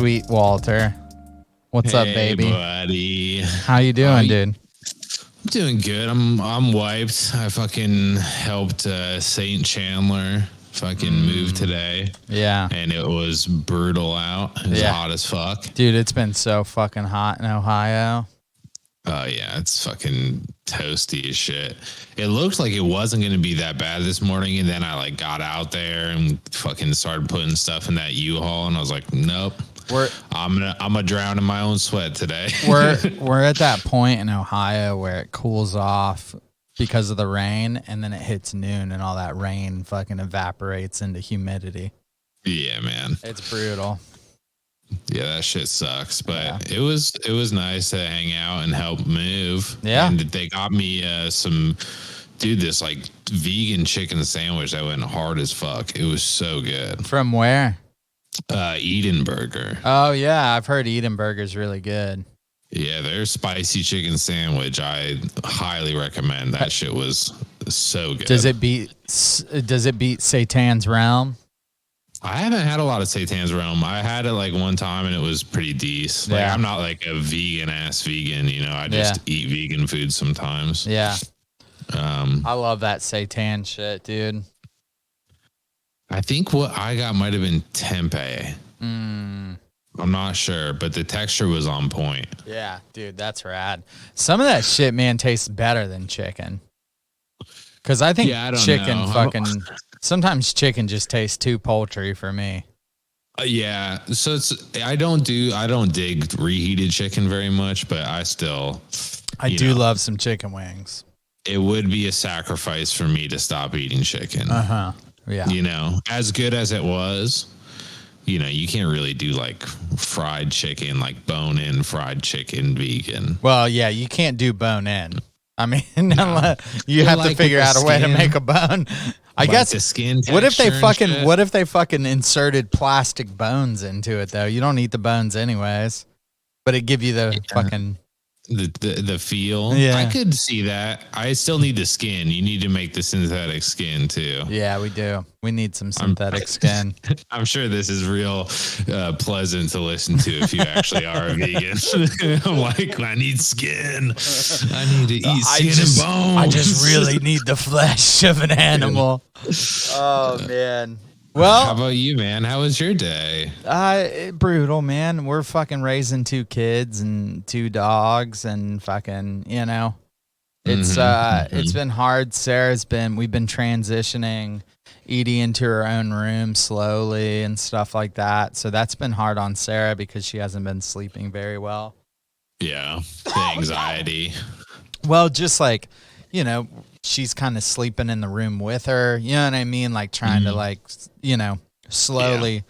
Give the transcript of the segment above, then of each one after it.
sweet Walter. What's up, baby? Buddy. How you doing, dude? I'm doing good. I'm wiped. I fucking helped Saint Chandler fucking move today. Yeah. And it was brutal out. It was hot as fuck. Dude, it's been so fucking hot in Ohio. Oh, yeah. It's fucking toasty as shit. It looked like it wasn't going to be that bad this morning. And then I like got out there and fucking started putting stuff in that U-Haul. And I was like, nope. I'm gonna drown in my own sweat today. we're at that point in Ohio where it cools off because of the rain, and then it hits noon and all that rain fucking evaporates into humidity. Yeah, man. It's brutal. Yeah, that shit sucks. But it was nice to hang out and help move. Yeah. And they got me this like vegan chicken sandwich that went hard as fuck. It was so good. From where? Eden Burger. Oh yeah, I've heard Eden Burger's really good. Yeah, their spicy chicken sandwich, I highly recommend. That shit was so good. Does it beat Seitan's Realm? I haven't had a lot of Seitan's Realm. I had it like one time and it was pretty decent. Like I'm not like a vegan, you know. I just eat vegan food sometimes. Yeah. I love that Seitan shit, dude. I think what I got might have been tempeh. I'm not sure, but the texture was on point. Yeah, dude, that's rad. Some of that shit, man, tastes better than chicken. Because I think chicken sometimes chicken just tastes too poultry for me. Yeah, so I don't dig reheated chicken very much, but I do love some chicken wings. It would be a sacrifice for me to stop eating chicken. Yeah. You know, as good as it was, you know, you can't really do like fried chicken, like bone in fried chicken vegan. Well, yeah, you can't do bone in. I mean, you have to figure out a way to make a bone. I guess the skin. What if they fucking inserted plastic bones into it though? You don't eat the bones anyways, but it give you the fucking the feel. Yeah. I could see that. I still need the skin. You need to make the synthetic skin too. Yeah, we do. We need some synthetic skin. I'm sure this is real pleasant to listen to if you actually are a vegan. I'm like, I need skin. I need to eat skin and bones. I just really need the flesh of an animal. Oh man. Well, how about you, man? How was your day? Brutal, man. We're fucking raising 2 kids and 2 dogs, and fucking, you know, it's been hard. We've been transitioning Edie into her own room slowly and stuff like that. So that's been hard on Sarah because she hasn't been sleeping very well. Yeah, the anxiety. Well, just like, you know, she's kind of sleeping in the room with her. You know what I mean? Like trying to like, you know, slowly.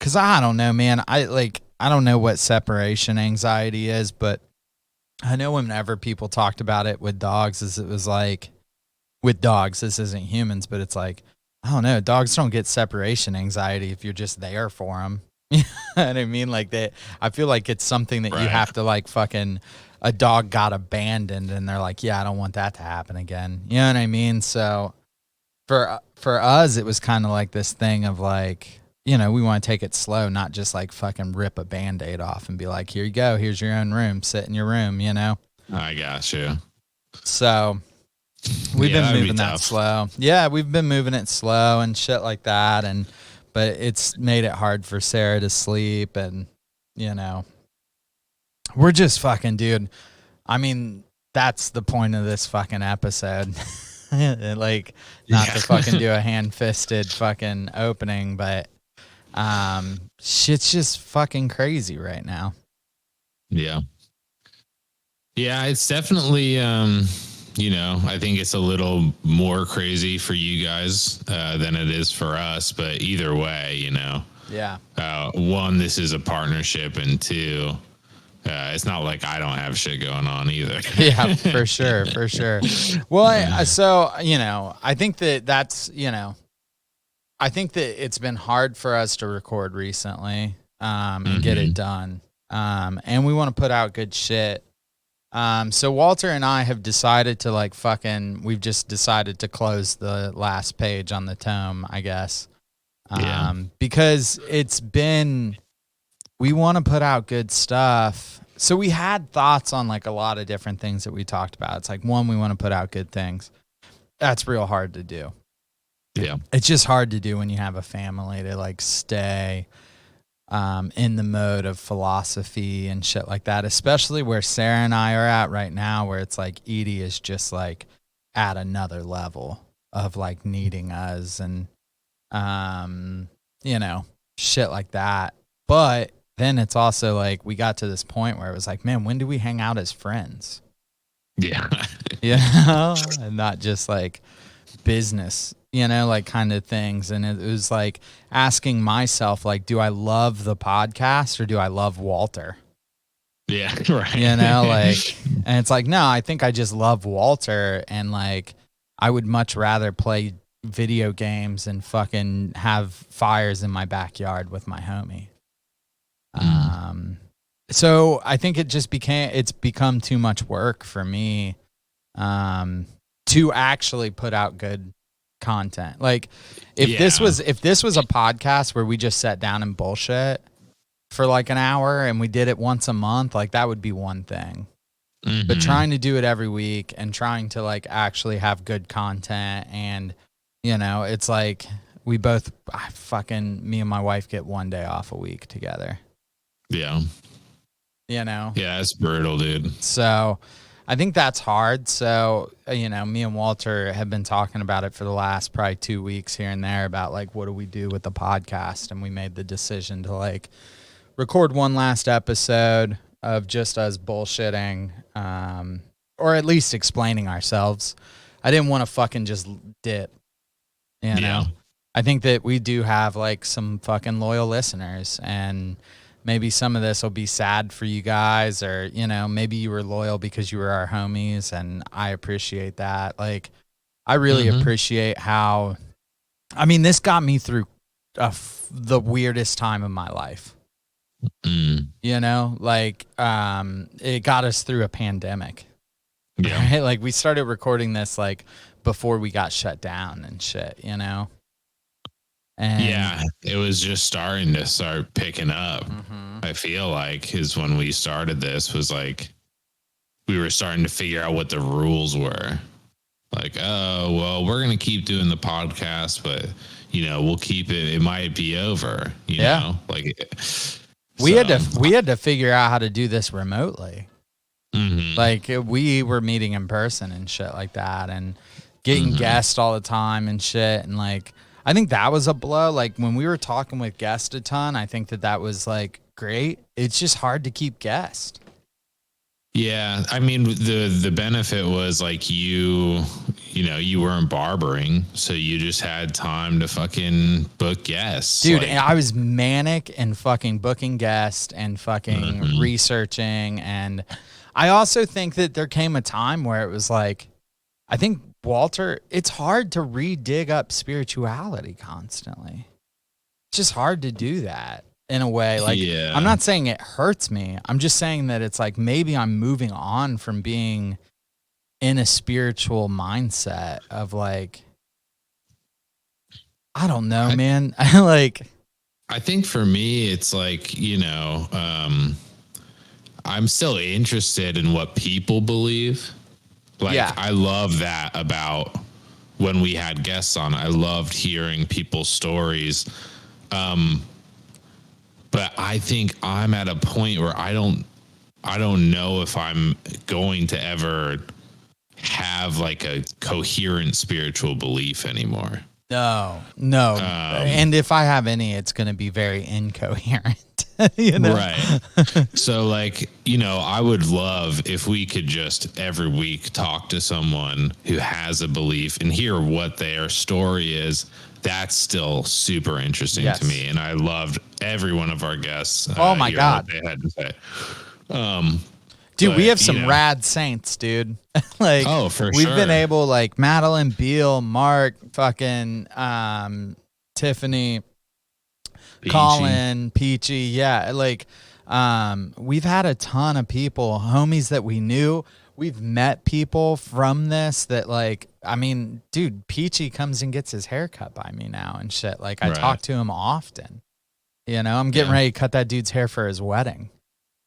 Cause I don't know, man. I don't know what separation anxiety is, but I know whenever people talked about it with dogs, it was like with dogs, this isn't humans, but it's like, I don't know. Dogs don't get separation anxiety if you're just there for them. You know what I mean? Like I feel like it's something that you have to like fucking, a dog got abandoned and they're like, yeah, I don't want that to happen again. You know what I mean? So for us, it was kind of like this thing of like, you know, we want to take it slow, not just like fucking rip a Band-Aid off and be like, here you go. Here's your own room. Sit in your room, you know? I got you. So we've been moving that slow. Yeah, we've been moving it slow and shit like that. But it's made it hard for Sarah to sleep, and, you know, we're just fucking, dude. I mean, that's the point of this fucking episode. Like, not to fucking do a hand-fisted fucking opening, but shit's just fucking crazy right now. Yeah. Yeah, it's definitely, you know, I think it's a little more crazy for you guys than it is for us, but either way, you know. Yeah. 1, this is a partnership, and 2, it's not like I don't have shit going on either. Yeah, for sure. For sure. Well, so, you know, I think that's, you know, I think that it's been hard for us to record recently and get it done. And we want to put out good shit. So Walter and I have decided to like we've just decided to close the last page on the tome, I guess. Because it's been we want to put out good stuff. So we had thoughts on like a lot of different things that we talked about. It's like, one, we want to put out good things. That's real hard to do. Yeah. It's just hard to do when you have a family to like stay in the mode of philosophy and shit like that, especially where Sarah and I are at right now, where it's like Edie is just like at another level of like needing us and, you know, shit like that. But then it's also like we got to this point where it was like, man, when do we hang out as friends? Yeah. You know, and not just like business, you know, like kind of things. And it was like asking myself, like, do I love the podcast or do I love Walter? Yeah, right. You know, like, and it's like, no, I think I just love Walter, and like I would much rather play video games and fucking have fires in my backyard with my homie. So I think it's become too much work for me to actually put out good content. Like if this was a podcast where we just sat down and bullshit for like an hour and we did it once a month, like that would be one thing. Mm-hmm. But trying to do it every week and trying to like actually have good content, and you know, it's like me and my wife get one day off a week together. Yeah. You know? Yeah, it's brutal, dude. So I think that's hard. So, you know, me and Walter have been talking about it for the last probably 2 weeks here and there about like, what do we do with the podcast? And we made the decision to like record one last episode of just us bullshitting, or at least explaining ourselves. I didn't want to fucking just dip, you know? Yeah. I think that we do have like some fucking loyal listeners, and maybe some of this will be sad for you guys, or, you know, maybe you were loyal because you were our homies, and I appreciate that. Like, I really appreciate how, I mean, this got me through the weirdest time of my life. You know, like, it got us through a pandemic. Yeah. Right? Like, we started recording this, like, before we got shut down and shit, you know? And yeah, it was just starting to start picking up. I feel like is when we started this, was like we were starting to figure out what the rules were. Like, oh, well, we're going to keep doing the podcast, but you know, we'll keep it. It might be over, you know, like we had to figure out how to do this remotely. Like we were meeting in person and shit like that, and getting guests all the time and shit. And like, I think that was a blow. Like when we were talking with guests a ton, I think that was like great. It's just hard to keep guests. Yeah, I mean the benefit was like you know, you weren't barbering, so you just had time to fucking book guests. Dude, like, and I was manic and fucking booking guests and fucking researching. And I also think that there came a time where it was like, I think Walter, it's hard to dig up spirituality constantly. It's just hard to do that in a way. Like, I'm not saying it hurts me. I'm just saying that it's like maybe I'm moving on from being in a spiritual mindset of like, I don't know, man. Like, I think for me, it's like, you know, I'm still interested in what people believe. Like, I love that about when we had guests on. I loved hearing people's stories. But I think I'm at a point where I don't know if I'm going to ever have like a coherent spiritual belief anymore. No. And if I have any, it's going to be very incoherent. You know? Right. So like, you know, I would love if we could just every week talk to someone who has a belief and hear what their story is. That's still super interesting to me. And I loved every one of our guests. Oh my God. What they had to say. Dude, we have some rad saints, dude. Like, we've been able, like Madeline, Beal, Mark, fucking Tiffany, Peachy. Colin, Peachy. Yeah, like we've had a ton of people, homies that we knew. We've met people from this that, like, I mean, dude, Peachy comes and gets his hair cut by me now and shit. Like, I talk to him often. You know, I'm getting ready to cut that dude's hair for his wedding.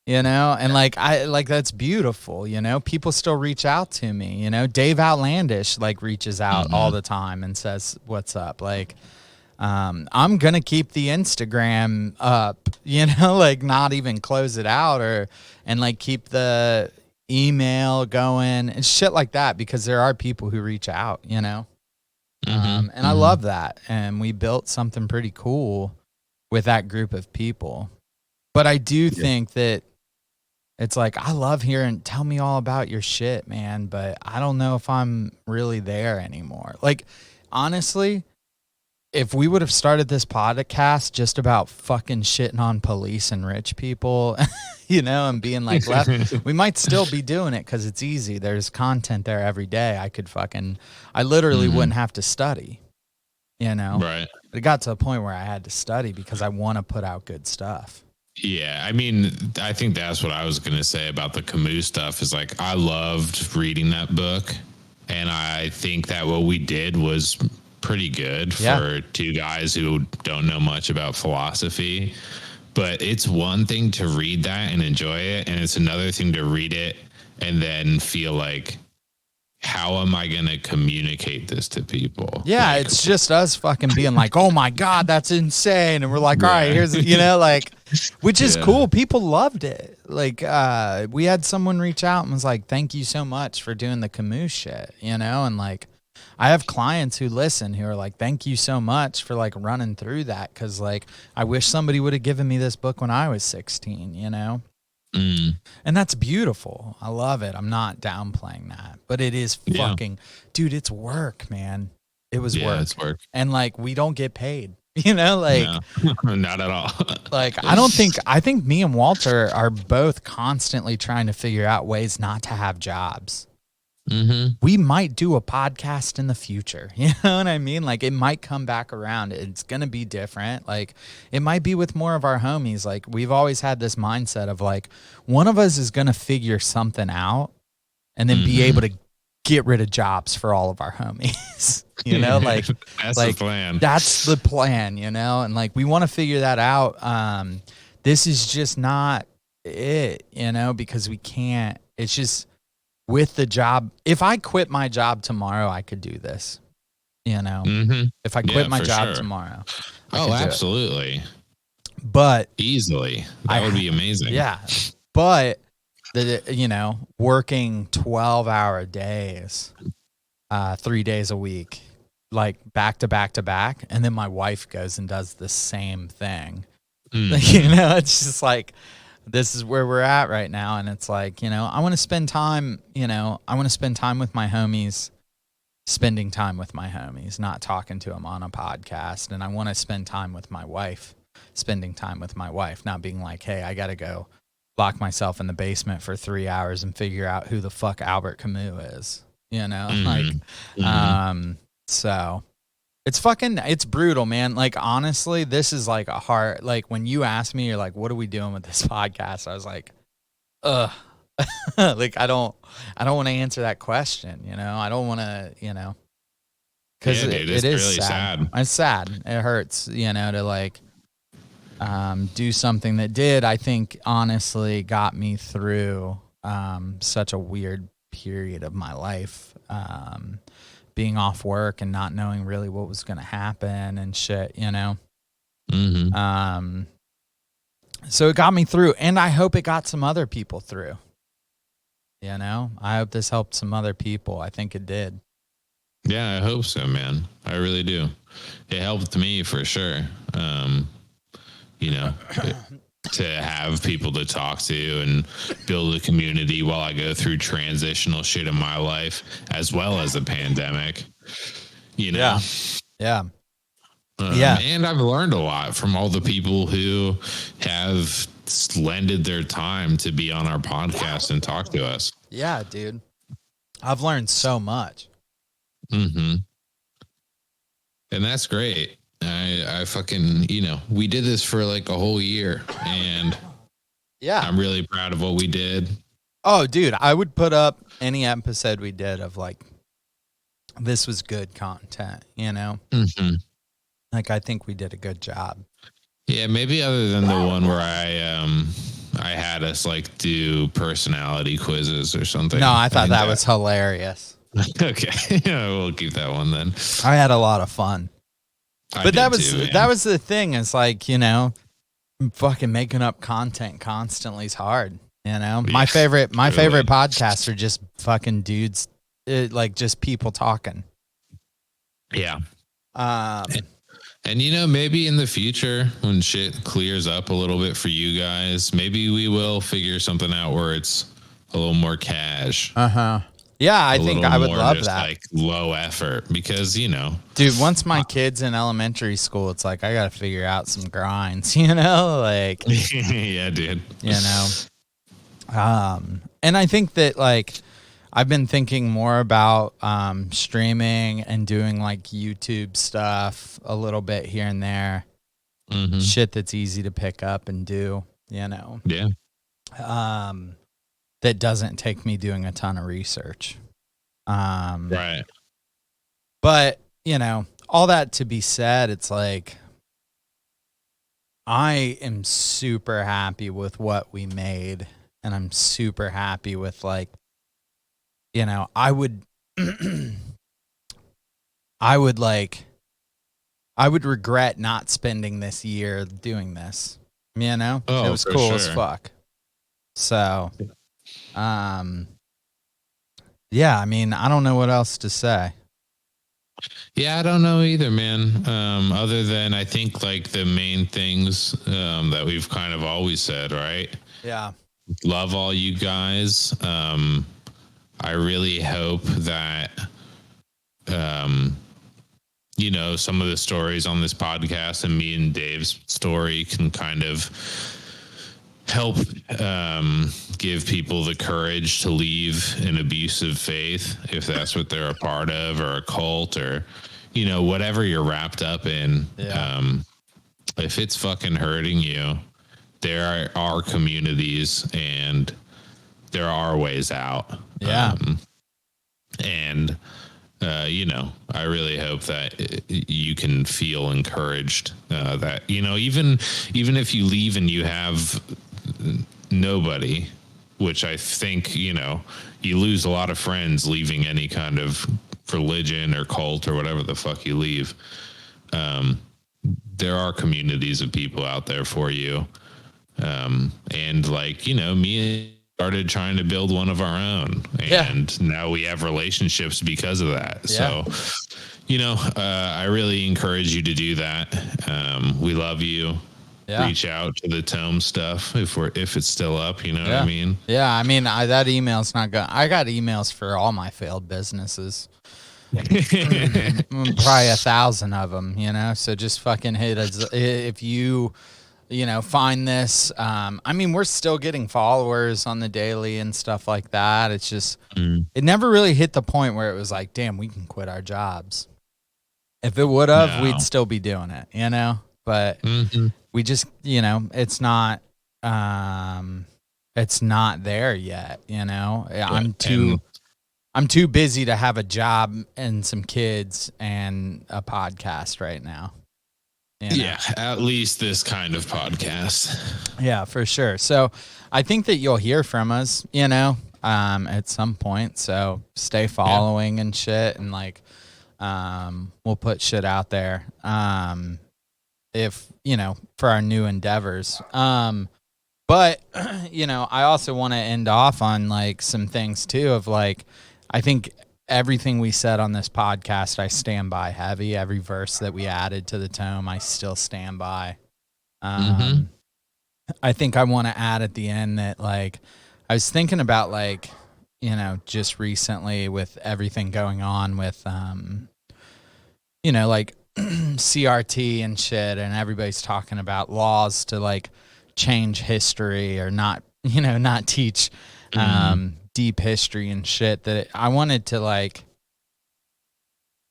You know, and like that's beautiful. You know, people still reach out to me. You know, Dave Outlandish like reaches out all the time and says, "What's up?" Like, I'm gonna keep the Instagram up. You know, like not even close it out and like keep the email going and shit like that because there are people who reach out. You know, and I love that. And we built something pretty cool with that group of people. But I do think that. It's like, I love hearing, tell me all about your shit, man, but I don't know if I'm really there anymore. Like, honestly, if we would have started this podcast just about fucking shitting on police and rich people, you know, and being like left, we might still be doing it because it's easy. There's content there every day. I literally wouldn't have to study, you know? Right. But it got to a point where I had to study because I want to put out good stuff. Yeah, I mean, I think that's what I was going to say about the Camus stuff is like, I loved reading that book. And I think that what we did was pretty good for two guys who don't know much about philosophy. But it's one thing to read that and enjoy it. And it's another thing to read it and then feel like, how am I going to communicate this to people? Yeah, like, it's just us fucking being like, oh my God, that's insane. And we're like, all right, here's, you know, like, which is cool. People loved it. Like, we had someone reach out and was like, thank you so much for doing the Camus shit, you know? And like, I have clients who listen who are like, thank you so much for like running through that. Cause like, I wish somebody would have given me this book when I was 16, you know? And that's beautiful. I love it. I'm not downplaying that, but it is fucking, dude, it's work, man. It was work. It's work. And like, we don't get paid, you know, like no, not at all. like, I think me and Walter are both constantly trying to figure out ways not to have jobs. We might do a podcast in the future. You know what I mean? Like it might come back around. It's going to be different. Like it might be with more of our homies. Like we've always had this mindset of like one of us is going to figure something out and then be able to get rid of jobs for all of our homies. You know, like that's like, the plan. That's the plan, you know? And like we want to figure that out. This is just not it, you know, because we can't. It's just with the job, if I quit my job tomorrow, I could do this. You know, if I quit my job tomorrow. Absolutely. But easily, that would be amazing. Yeah. But you know, working 12-hour days, 3 days a week, like back to back to back. And then my wife goes and does the same thing. You know, it's just like, this is where we're at right now. And it's like, you know, I want to spend time, you know, I want to spend time with my homies, spending time with my homies, not talking to them on a podcast. And I want to spend time with my wife, spending time with my wife, not being like, hey, I got to go lock myself in the basement for 3 hours and figure out who the fuck Albert Camus is, you know, so it's brutal, man. Like, honestly, this is like a hard, like when you asked me, you're like, what are we doing with this podcast? I was like, like, I don't want to answer that question. You know, I don't want to, you know, cause it is really sad. It's sad. It hurts, you know, to like, do something that did, I think honestly got me through, such a weird period of my life. Being off work and not knowing really what was going to happen and shit, you know? So it got me through, and I hope it got some other people through, you know? I hope this helped some other people. I think it did. Yeah, I hope so, man. I really do. It helped me for sure. You know, to have people to talk to and build a community while I go through transitional shit in my life, as well as the pandemic, you know? Yeah. And I've learned a lot from all the people who have lended their time to be on our podcast and talk to us. Yeah, dude. I've learned so much. And that's great. I fucking, you know, we did this for like a whole year, and I'm really proud of what we did. Oh, dude, I would put up any episode we did of like, this was good content, you know? Like, I think we did a good job. Yeah, maybe other than the one where I had us like do personality quizzes or something. No, I thought think that was hilarious. okay. Yeah, we'll keep that one then. I had a lot of fun. But that was too, that was the thing. Is like, fucking making up content constantly is hard. My favorite podcasts are just fucking dudes, like just people talking. Yeah. Um, And maybe in the future when shit clears up a little bit for you guys, maybe we will figure something out where it's a little more cash. Yeah, I think I would love that. Like low effort because, dude, once my kid's in elementary school, it's like I got to figure out some grinds, like yeah, dude. And I think that like I've been thinking more about streaming and doing like YouTube stuff a little bit here and there. Shit that's easy to pick up and do, Yeah. That doesn't take me doing a ton of research. Right. But, all that to be said, it's like I am super happy with what we made, and I'm super happy with like, I would regret not spending this year doing this. It was cool as fuck. So, yeah, I mean, I don't know what else to say. Yeah, I don't know either, man. Other than I think like the main things that we've kind of always said, right? Yeah. Love all you guys. I really hope that, some of the stories on this podcast and me and Dave's story can kind of help give people the courage to leave an abusive faith if that's what they're a part of, or a cult, or whatever you're wrapped up in. If it's fucking hurting you, there are communities and there are ways out. I really hope that you can feel encouraged that even if you leave and you have nobody, which I think, you lose a lot of friends leaving any kind of religion or cult or whatever the fuck you leave. There are communities of people out there for you. And like, me started trying to build one of our own, and now we have relationships because of that. So, I really encourage you to do that. We love you. Reach out to the Tome stuff if it's still up, what I mean? Yeah, I mean, that email's not going. I got emails for all my failed businesses. Probably 1,000 of them, so just fucking hit us if you find this. I mean, we're still getting followers on the daily and stuff like that. It's just it never really hit the point where it was like, damn, we can quit our jobs. If it would have, we'd still be doing it, but we just, it's not there yet, I'm too busy to have a job and some kids and a podcast right now. Yeah, at least this kind of podcast. Yeah, for sure. So I think that you'll hear from us, at some point. So stay following and shit, and like, we'll put shit out there. If for our new endeavors. But I also want to end off on like some things too of like, I think everything we said on this podcast, I stand by heavy. Every verse that we added to the Tome, I still stand by. I think I want to add at the end that like, I was thinking about like, just recently with everything going on with, like CRT and shit, and everybody's talking about laws to like change history or not, not teach, deep history and shit, that I wanted to like,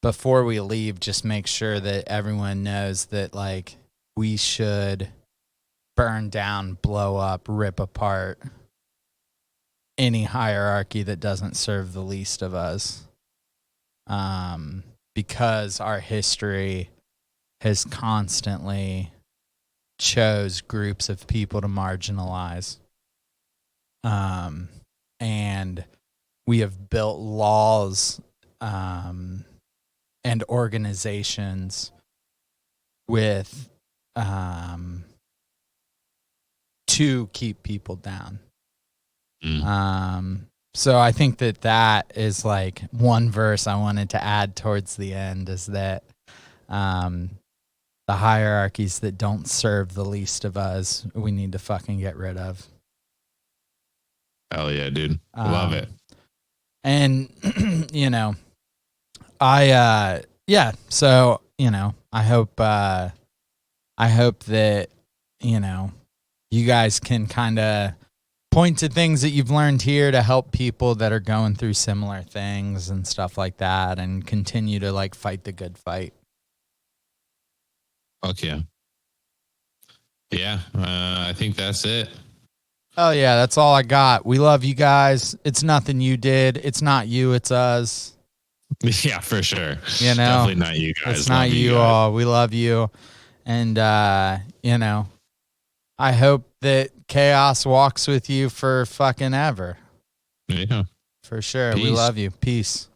before we leave, just make sure that everyone knows that like we should burn down, blow up, rip apart any hierarchy that doesn't serve the least of us. Because our history has constantly chose groups of people to marginalize. And we have built laws and organizations with to keep people down. So I think that is like one verse I wanted to add towards the end, is that the hierarchies that don't serve the least of us, we need to fucking get rid of. Hell yeah, dude. Love it. And, you know, so, you know, I hope that, you know, you guys can kind of point to things that you've learned here to help people that are going through similar things and stuff like that, and continue to like fight the good fight. Fuck yeah. Yeah, I think that's it. Oh yeah, that's all I got. We love you guys. It's nothing you did. It's not you, it's us. Yeah, for sure. You know, definitely not you guys. It's not you all. We love you. And, you know, I hope that chaos walks with you for fucking ever. Yeah. For sure. Peace. We love you. Peace.